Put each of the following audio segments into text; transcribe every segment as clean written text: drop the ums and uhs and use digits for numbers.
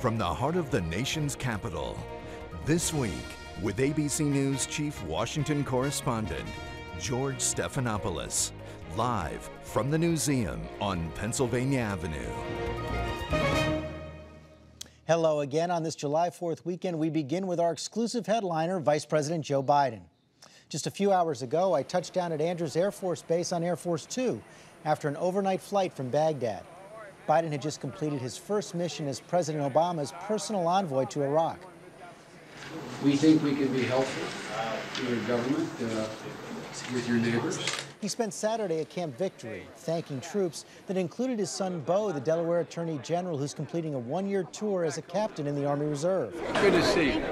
from the heart of the nation's capital. This week, with ABC News Chief Washington Correspondent George Stephanopoulos, live from the Newseum on Pennsylvania Avenue. Hello again. On this July 4th weekend, we begin with our exclusive headliner, Vice President Joe Biden. Just a few hours ago, I touched down at Andrews Air Force Base on Air Force 2 after an overnight flight from Baghdad. Biden had just completed his first mission as President Obama's personal envoy to Iraq. We think we can be helpful to your government, with your neighbors. He spent Saturday at Camp Victory, thanking troops that included his son Beau, the Delaware Attorney General, who's completing a one-year tour as a captain in the Army Reserve. Good to see you.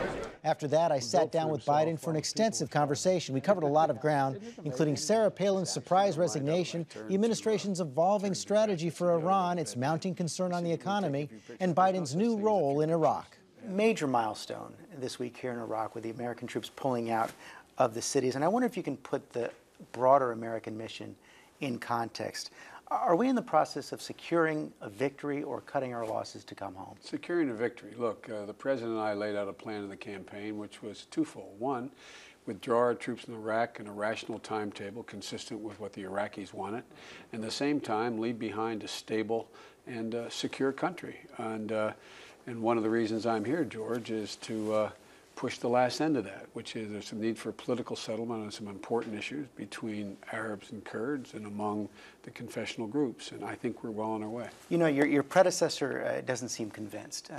After that, I sat down with Biden for an extensive conversation. We covered a lot of ground, including Sarah Palin's surprise resignation, the administration's evolving strategy for Iran, its mounting concern on the economy, and Biden's new role in Iraq. Major milestone this week here in Iraq with the American troops pulling out of the cities. And I wonder if you can put the broader American mission in context. Are we in the process of securing a victory or cutting our losses to come home? Securing a victory. Look, the President and I laid out a plan in the campaign which was twofold. One, withdraw our troops in Iraq in a rational timetable consistent with what the Iraqis wanted, and at the same time leave behind a stable and secure country. And one of the reasons I'm here, George, is to push the last end of that, which is there's some need for political settlement on some important issues between Arabs and Kurds and among the confessional groups, and I think we're well on our way. You know, your predecessor doesn't seem convinced.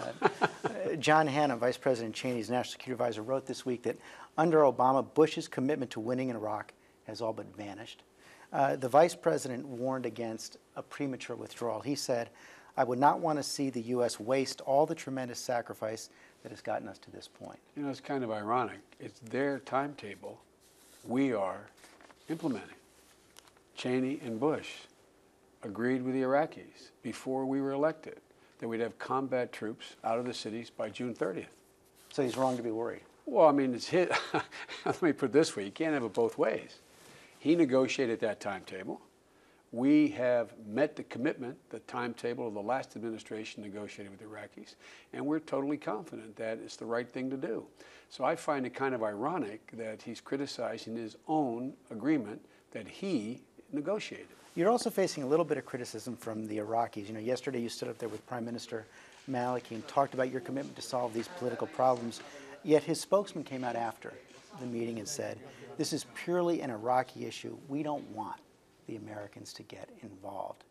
John Hanna, Vice President Cheney's national security advisor, wrote this week that under Obama, Bush's commitment to winning in Iraq has all but vanished. The Vice President warned against a premature withdrawal. He said, "I would not want to see the U.S. waste all the tremendous sacrifice that has gotten us to this point." You know, it's kind of ironic. It's their timetable we are implementing. Cheney and Bush agreed with the Iraqis before we were elected that we'd have combat troops out of the cities by June 30th. So he's wrong to be worried. Well, I mean, it's hit. Let me put it this way. You can't have it both ways. He negotiated that timetable. We have met the commitment, the timetable of the last administration negotiated with the Iraqis, and we're totally confident that it's the right thing to do. So I find it kind of ironic that he's criticizing his own agreement that he negotiated. You're also facing a little bit of criticism from the Iraqis. You know, yesterday you stood up there with Prime Minister Maliki and talked about your commitment to solve these political problems, yet his spokesman came out after the meeting and said, "This is purely an Iraqi issue. We don't want the Americans to get involved."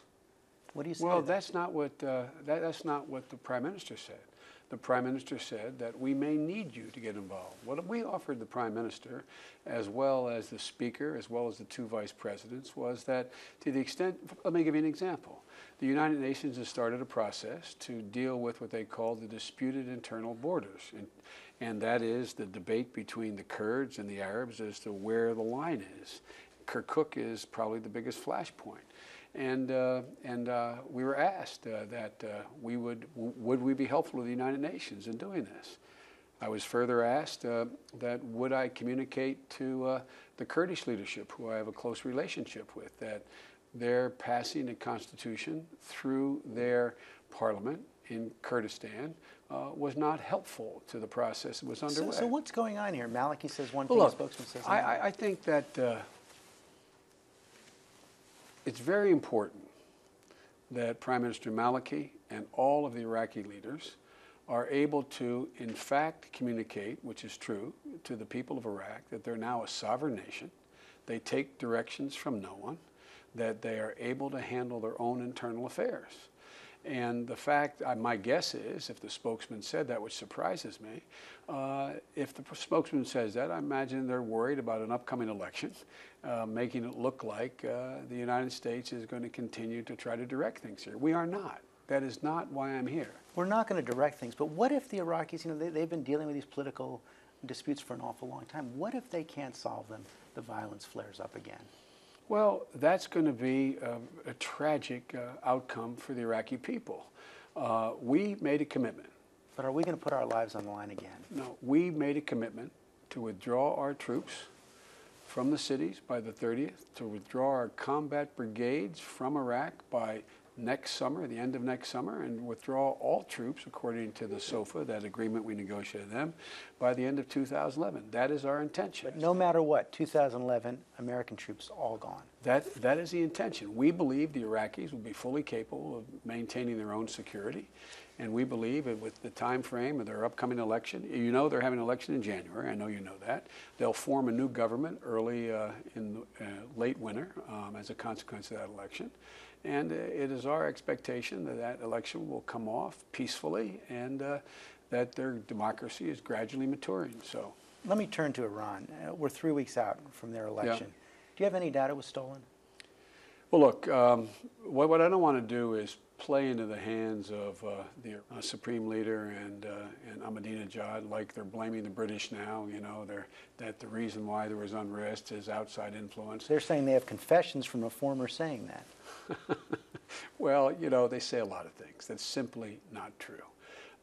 What do you say? Well, that's not what that's not what the Prime Minister said. The Prime Minister said that we may need you to get involved. What we offered the Prime Minister, as well as the Speaker, as well as the two Vice Presidents, was that to the extent, let me give you an example. The United Nations has started a process to deal with what they call the disputed internal borders. And that is the debate between the Kurds and the Arabs as to where the line is. Kirkuk is probably the biggest flashpoint, and we were asked that would we be helpful to the United Nations in doing this. I was further asked that would I communicate to the Kurdish leadership, who I have a close relationship with, that they're passing a constitution through their parliament in Kurdistan was not helpful to the process that was underway. So what's going on here? Maliki says one thing, Look, the spokesman says another. I think that it's very important that Prime Minister Maliki and all of the Iraqi leaders are able to, in fact, communicate, which is true, to the people of Iraq that they're now a sovereign nation, they take directions from no one, that they are able to handle their own internal affairs. And the fact, my guess is, if the spokesman said that, which surprises me, if the spokesman says that, I imagine they're worried about an upcoming election, making it look like the United States is going to continue to try to direct things here. We are not. That is not why I'm here. We're not going to direct things, but what if the Iraqis, you know, they've been dealing with these political disputes for an awful long time. What if they can't solve them? The violence flares up again. Well, that's going to be a tragic outcome for the Iraqi people. We made a commitment. But are we going to put our lives on the line again? No, we made a commitment to withdraw our troops from the cities by the 30th, to withdraw our combat brigades from Iraq by next summer, the end of next summer, and withdraw all troops, according to the SOFA, that agreement we negotiated with them, by the end of 2011. That is our intention. But no matter what, 2011, American troops all gone. That is the intention. We believe the Iraqis will be fully capable of maintaining their own security, and we believe that with the time frame of their upcoming election, you know they're having an election in January, I know you know that, they'll form a new government early in late winter as a consequence of that election. And it is our expectation that that election will come off peacefully and that their democracy is gradually maturing. So, let me turn to Iran. We're 3 weeks out from their election. Yeah. Do you have any doubt it was stolen? Well, look, what I don't want to do is play into the hands of the Supreme Leader and Ahmadinejad like they're blaming the British now, you know, that the reason why there was unrest is outside influence. They're saying they have confessions from a former saying that. Well, you know, they say a lot of things. That's simply not true.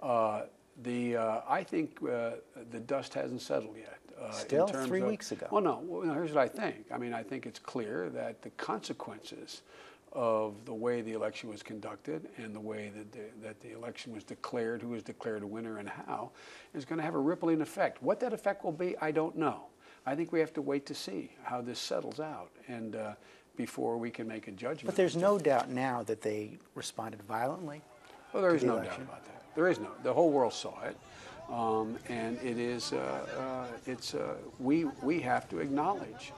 I think the dust hasn't settled yet. Still, 3 weeks ago. Well, no, here's what I think. I mean, I think it's clear that the consequences of the way the election was conducted and the way that the election was declared, who was declared a winner and how, is going to have a rippling effect. What that effect will be, I don't know. I think we have to wait to see how this settles out and before we can make a judgment. But there's no doubt now that they responded violently. Well, there is no doubt about that. There is no. The whole world saw it. And it is, we have to acknowledge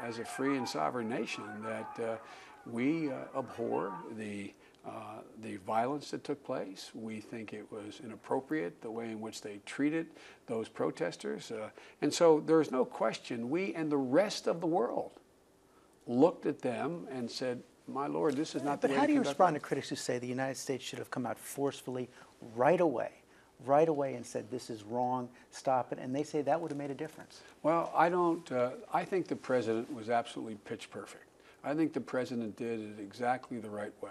as a free and sovereign nation that we abhor the violence that took place. We think it was inappropriate, the way in which they treated those protesters. And so there's no question, we and the rest of the world looked at them and said, my Lord, this is not the way to conduct. But how do you respond to critics who say the United States should have come out forcefully right away and said, this is wrong, stop it, and they say that would have made a difference? Well, I think the president was absolutely pitch perfect. I think the president did it exactly the right way.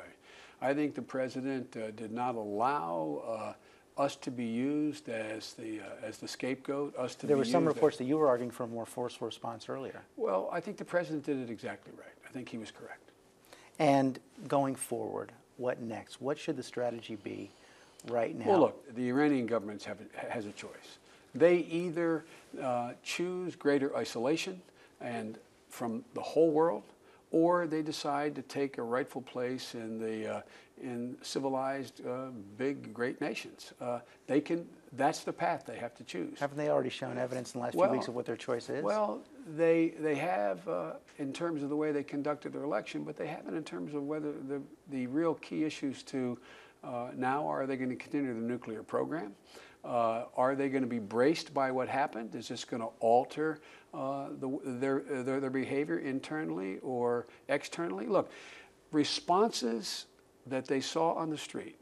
I think the president did not allow us to be used as the scapegoat, There were some reports that you were arguing for a more forceful response earlier. Well, I think the president did it exactly right. I think he was correct. And going forward, what next? What should the strategy be right now? Well, look, the Iranian government has a choice. They either choose greater isolation and from the whole world, or they decide to take a rightful place in civilized, big, great nations. That's the path they have to choose. Haven't they already shown evidence in the last few weeks of what their choice is? Well, they have in terms of the way they conducted their election, but they haven't in terms of whether the real key issues to now, are they going to continue the nuclear program? Are they going to be braced by what happened? Is this going to alter their behavior internally or externally? Look, responses that they saw on the street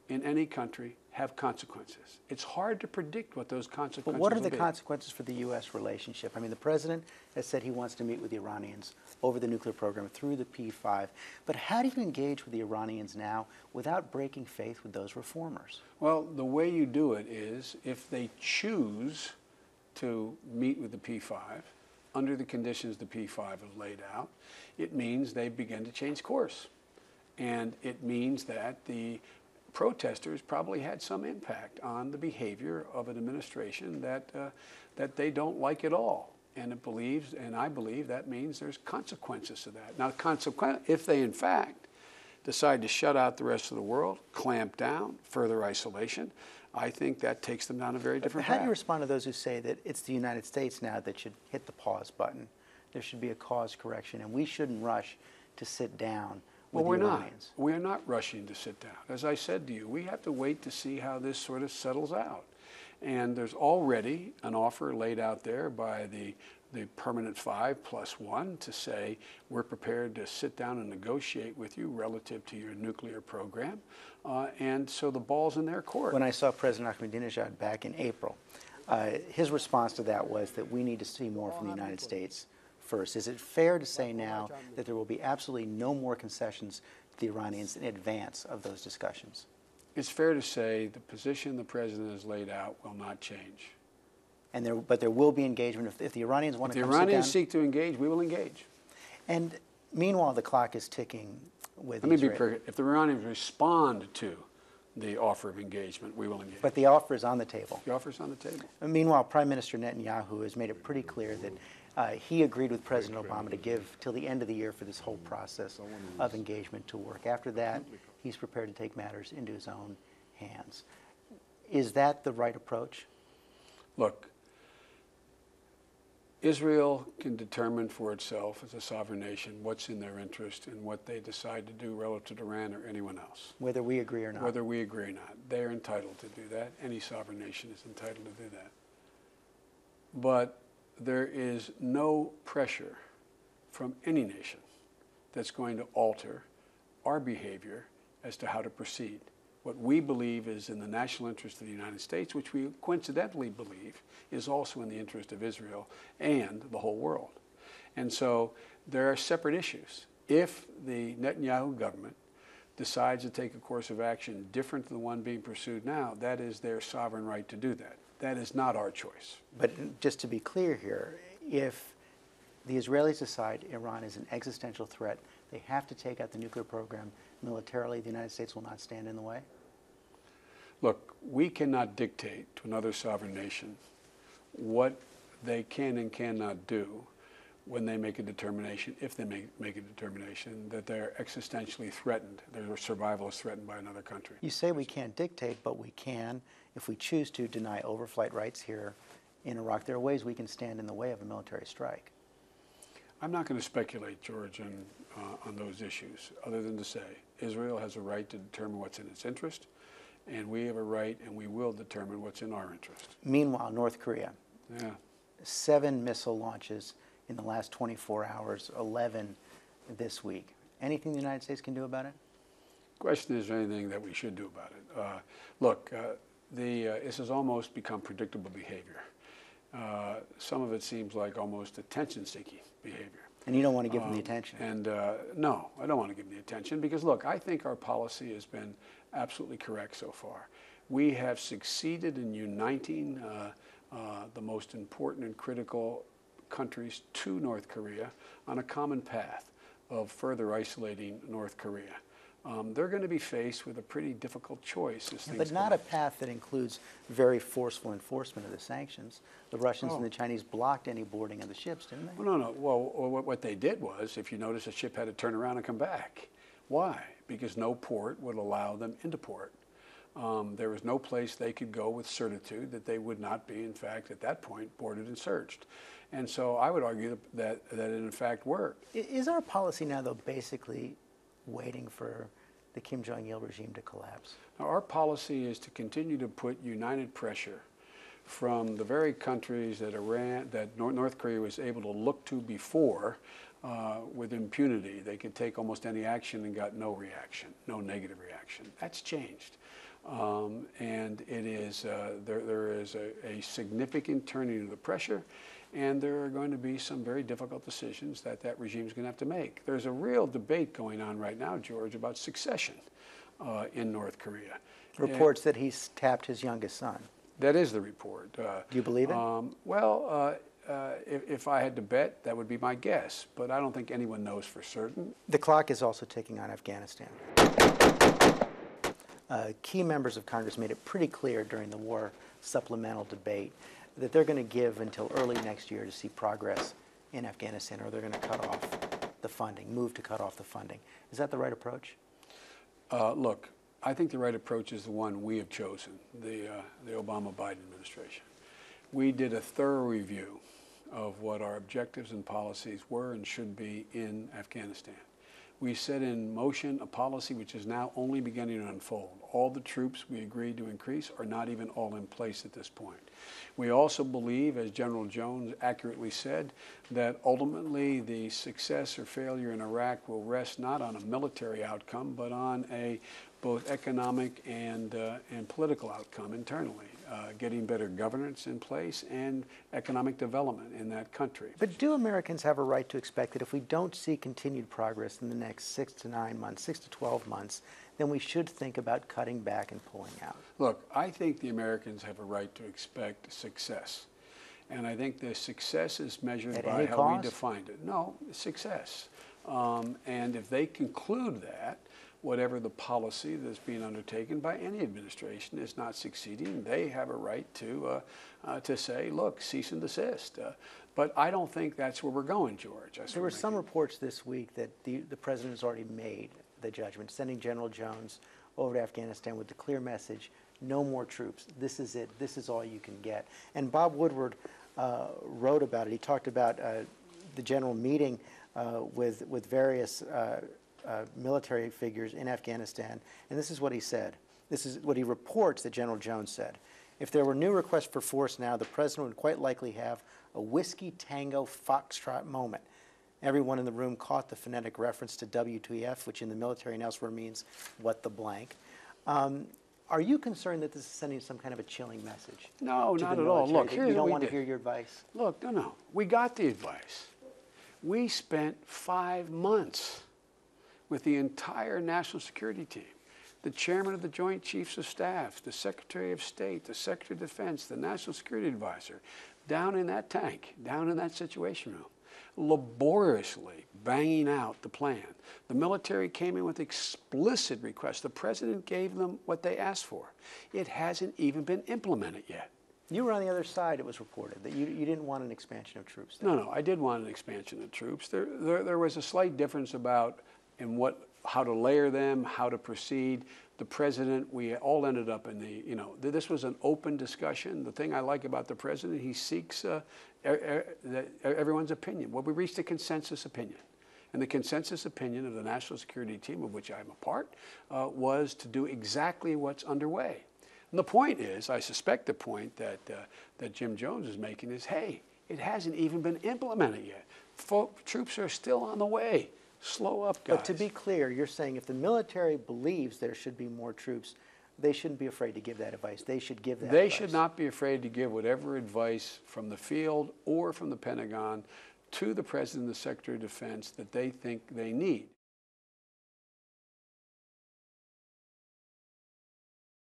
in any country have consequences. It's hard to predict what those consequences will be. But what are the consequences for the U.S. relationship? I mean, the president has said he wants to meet with the Iranians over the nuclear program through the P5. But how do you engage with the Iranians now without breaking faith with those reformers? Well, the way you do it is if they choose to meet with the P5 under the conditions the P5 have laid out, it means they begin to change course. And it means that the protesters probably had some impact on the behavior of an administration that they don't like at all. And I believe that means there's consequences to that. Now, if they in fact decide to shut out the rest of the world, clamp down, further isolation, I think that takes them down a very different path. How do you respond to those who say that it's the United States now that should hit the pause button? There should be a cause correction, and we shouldn't rush to sit down with the Iranians. We're not rushing to sit down. As I said to you, we have to wait to see how this sort of settles out. And there's already an offer laid out there by the permanent 5+1 to say we're prepared to sit down and negotiate with you relative to your nuclear program. And so the ball's in their court. When I saw President Ahmadinejad back in April, his response to that was that we need to see more from the United States first. Is it fair to say now that there will be absolutely no more concessions to the Iranians in advance of those discussions? It's fair to say the position the president has laid out will not change. But there will be engagement if the Iranians want to come sit down. If the Iranians seek to engage, we will engage. And meanwhile, the clock is ticking with Let me Israel. be clear. If the Iranians respond to the offer of engagement, we will engage. But the offer is on the table. The offer is on the table. Meanwhile, Prime Minister Netanyahu has made it pretty clear that he agreed with President Obama to give till the end of the year for this whole process of engagement to work. After that, he's prepared to take matters into his own hands. Is that the right approach? Look, Israel can determine for itself as a sovereign nation what's in their interest and what they decide to do relative to Iran or anyone else. Whether we agree or not. Whether we agree or not. They're entitled to do that. Any sovereign nation is entitled to do that. But there is no pressure from any nation that's going to alter our behavior as to how to proceed. What we believe is in the national interest of the United States, which we coincidentally believe is also in the interest of Israel and the whole world. And so there are separate issues. If the Netanyahu government decides to take a course of action different than the one being pursued now, that is their sovereign right to do that. That is not our choice. But just to be clear here, if the Israelis decide Iran is an existential threat, they have to take out the nuclear program militarily, the United States will not stand in the way? Look, we cannot dictate to another sovereign nation what they can and cannot do when they make a determination, if they make a determination, that they're existentially threatened, their survival is threatened by another country. You say we can't dictate, but we can, if we choose to, deny overflight rights here in Iraq. There are ways we can stand in the way of a military strike. I'm not going to speculate, George, on those issues, other than to say Israel has a right to determine what's in its interest, and we have a right and we will determine what's in our interest. Meanwhile, North Korea, Yeah. 7 missile launches in the last 24 hours, 11 this week. Anything the United States can do about it? Question is there anything that we should do about it? Look, this has almost become predictable behavior. Some of it seems like almost attention-seeking behavior. And you don't want to give them the attention. And no, I don't want to give them the attention because, look, I think our policy has been absolutely correct so far. We have succeeded in uniting the most important and critical countries to North Korea on a common path of further isolating North Korea. They're going to be faced with a pretty difficult choice. But not a path that includes very forceful enforcement of the sanctions. The Russians and the Chinese blocked any boarding of the ships, didn't they? Well, no. Well, what they did was, if you notice, the ship had to turn around and come back. Why? Because no port would allow them into port. There was no place they could go with certitude that they would not be, in fact, at that point, boarded and searched. And so I would argue that it, in fact, worked. Is our policy now, though, basically waiting for the Kim Jong-il regime to collapse? Now, our policy is to continue to put united pressure from the very countries that North Korea was able to look to before with impunity. They could take almost any action and got no reaction, no negative reaction. That's changed. And it is, there is a significant turning of the pressure, and there are going to be some very difficult decisions that regime is going to have to make. There's a real debate going on right now, George, about succession in North Korea. Reports that he's tapped his youngest son. That is the report. Do you believe it? Well, if I had to bet, that would be my guess, but I don't think anyone knows for certain. The clock is also ticking on Afghanistan. Key members of Congress made it pretty clear during the war supplemental debate that they're going to give until early next year to see progress in Afghanistan, or they're going to cut off the funding, move to cut off the funding. Is that the right approach? Look, I think the right approach is the one we have chosen, the Obama-Biden administration. We did a thorough review of what our objectives and policies were and should be in Afghanistan. We set in motion a policy which is now only beginning to unfold. All the troops we agreed to increase are not even all in place at this point. We also believe, as General Jones accurately said, that ultimately the success or failure in Iraq will rest not on a military outcome, but on a both economic and political outcome internally, getting better governance in place and economic development in that country. But do Americans have a right to expect that if we don't see continued progress in the next 6 to 9 months, 6 to 12 months, then we should think about cutting back and pulling out? Look, I think the Americans have a right to expect success. And I think the success is measured by how we defined it. No, success. And if they conclude that whatever the policy that's being undertaken by any administration is not succeeding, they have a right to say, look, cease and desist. But I don't think that's where we're going, George. There were some reports this week that the president has already made the judgment, sending General Jones over to Afghanistan with the clear message, no more troops. This is it. This is all you can get. And Bob Woodward wrote about it. He talked about the general meeting with various military figures in Afghanistan. And this is what he said. This is what he reports that General Jones said. If there were new requests for force now, the president would quite likely have a whiskey tango foxtrot moment. Everyone in the room caught the phonetic reference to WTF, which in the military and elsewhere means what the blank. Are you concerned that this is sending some kind of a chilling message? No, not at all. Look, you don't want to hear your advice? Look, no. We got the advice. We spent 5 months with the entire national security team, the chairman of the Joint Chiefs of Staff, the Secretary of State, the Secretary of Defense, the National Security Advisor, down in that tank, down in that situation room, laboriously banging out the plan. The military came in with explicit requests. The president gave them what they asked for. It hasn't even been implemented yet. You were on the other side, it was reported, that you didn't want an expansion of troops there. No, I did want an expansion of troops. There was a slight difference about how to layer them, how to proceed. The president, we all ended up in this was an open discussion. The thing I like about the president, he seeks everyone's opinion. Well, we reached a consensus opinion. And the consensus opinion of the national security team, of which I'm a part, was to do exactly what's underway. And the point is, I suspect the point that Jim Jones is making is, hey, it hasn't even been implemented yet. Troops are still on the way. Slow up, guys. But to be clear, you're saying if the military believes there should be more troops, they shouldn't be afraid to give that advice. They should give that advice. They should not be afraid to give whatever advice from the field or from the Pentagon to the President and the Secretary of Defense that they think they need.